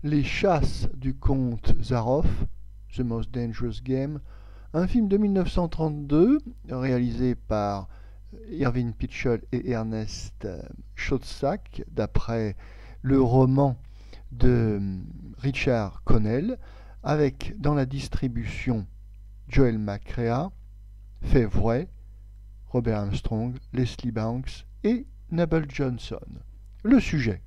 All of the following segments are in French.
Les chasses du comte Zaroff, The Most Dangerous Game, un film de 1932 réalisé par Irving Pitchell et Ernest Schoedsack d'après le roman de Richard Connell, avec dans la distribution Joel McCrea, Fay Wray, Robert Armstrong, Leslie Banks et Noble Johnson. Le sujet: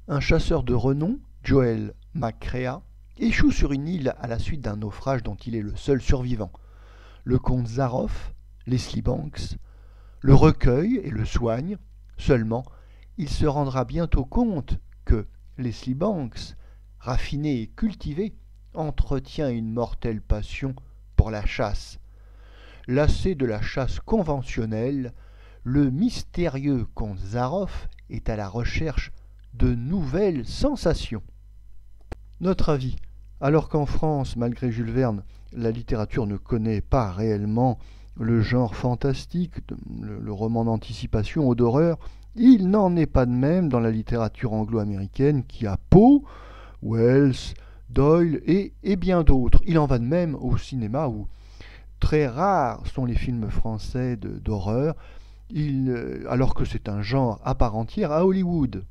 un chasseur de renom, Joel McCrea, échoue sur une île à la suite d'un naufrage dont il est le seul survivant. Le comte Zaroff, Leslie Banks, le recueille et le soigne. Seulement, il se rendra bientôt compte que Leslie Banks, raffinée et cultivée, entretient une mortelle passion pour la chasse. Lassé de la chasse conventionnelle, le mystérieux comte Zaroff est à la recherche de nouvelles sensations. Notre avis: alors qu'en France, malgré Jules Verne, la littérature ne connaît pas réellement le genre fantastique, le roman d'anticipation ou d'horreur, il n'en est pas de même dans la littérature anglo-américaine qui a Poe, Wells, Doyle et bien d'autres. Il en va de même au cinéma où très rares sont les films français d'horreur, alors que c'est un genre à part entière à Hollywood.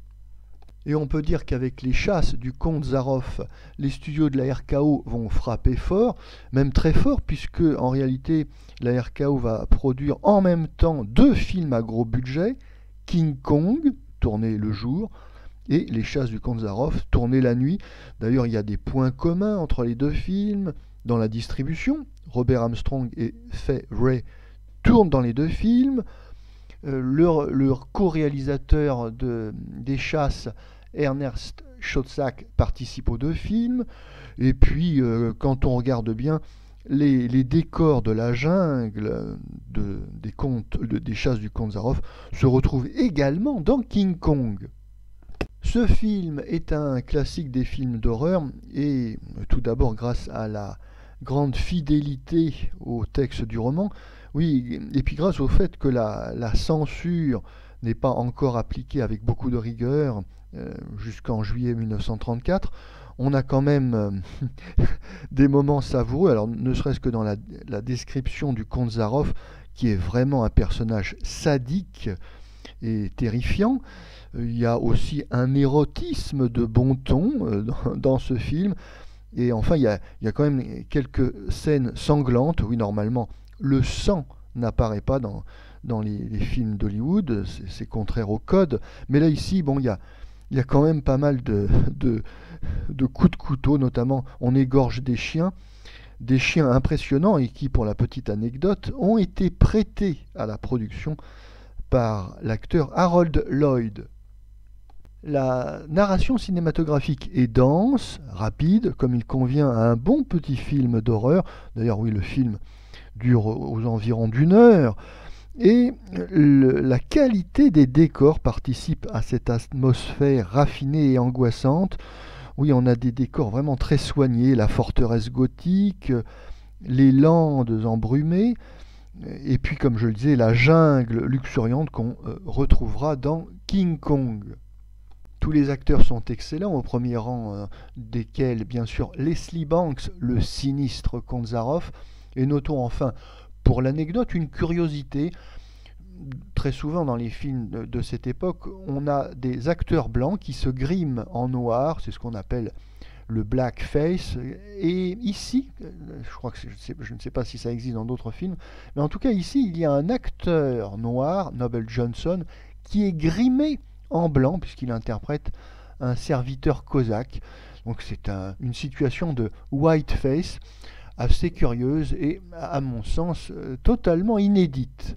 Et on peut dire qu'avec les chasses du comte Zaroff, les studios de la RKO vont frapper fort, même très fort, puisque en réalité la RKO va produire en même temps deux films à gros budget, King Kong, tourné le jour, et Les chasses du comte Zaroff, tourné la nuit. D'ailleurs, il y a des points communs entre les deux films dans la distribution. Robert Armstrong et Fay Wray tournent dans les deux films. Leur co-réalisateur des chasses, Ernest Schoedsack, participe aux deux films. Et puis, quand on regarde bien, les décors de la jungle des chasses du comte Zaroff se retrouvent également dans King Kong. Ce film est un classique des films d'horreur, et tout d'abord grâce à la grande fidélité au texte du roman. Oui, et puis grâce au fait que la censure n'est pas encore appliquée avec beaucoup de rigueur jusqu'en juillet 1934, on a quand même des moments savoureux, alors ne serait-ce que dans la description du comte Zaroff, qui est vraiment un personnage sadique et terrifiant. Il y a aussi un érotisme de bon ton dans ce film. Et enfin, il y a quand même quelques scènes sanglantes. Oui, normalement, le sang n'apparaît pas dans les films d'Hollywood, c'est contraire au code. Mais là, ici, bon, il y a quand même pas mal de coups de couteau, notamment on égorge des chiens impressionnants et qui, pour la petite anecdote, ont été prêtés à la production par l'acteur Harold Lloyd. La narration cinématographique est dense, rapide, comme il convient à un bon petit film d'horreur. D'ailleurs, oui, le film dure aux environs d'une heure. Et la qualité des décors participe à cette atmosphère raffinée et angoissante. Oui, on a des décors vraiment très soignés, la forteresse gothique, les landes embrumées, et puis, comme je le disais, la jungle luxuriante qu'on retrouvera dans King Kong. Tous les acteurs sont excellents, au premier rang desquels, bien sûr, Leslie Banks, le sinistre comte Zaroff. Et notons enfin, pour l'anecdote, une curiosité. Très souvent dans les films de cette époque, on a des acteurs blancs qui se griment en noir, c'est ce qu'on appelle le blackface. Et ici, je crois que je ne sais pas si ça existe dans d'autres films, mais en tout cas ici, il y a un acteur noir, Noble Johnson, qui est grimé en blanc, puisqu'il interprète un serviteur cosaque. Donc c'est une situation de whiteface assez curieuse et, à mon sens, totalement inédite.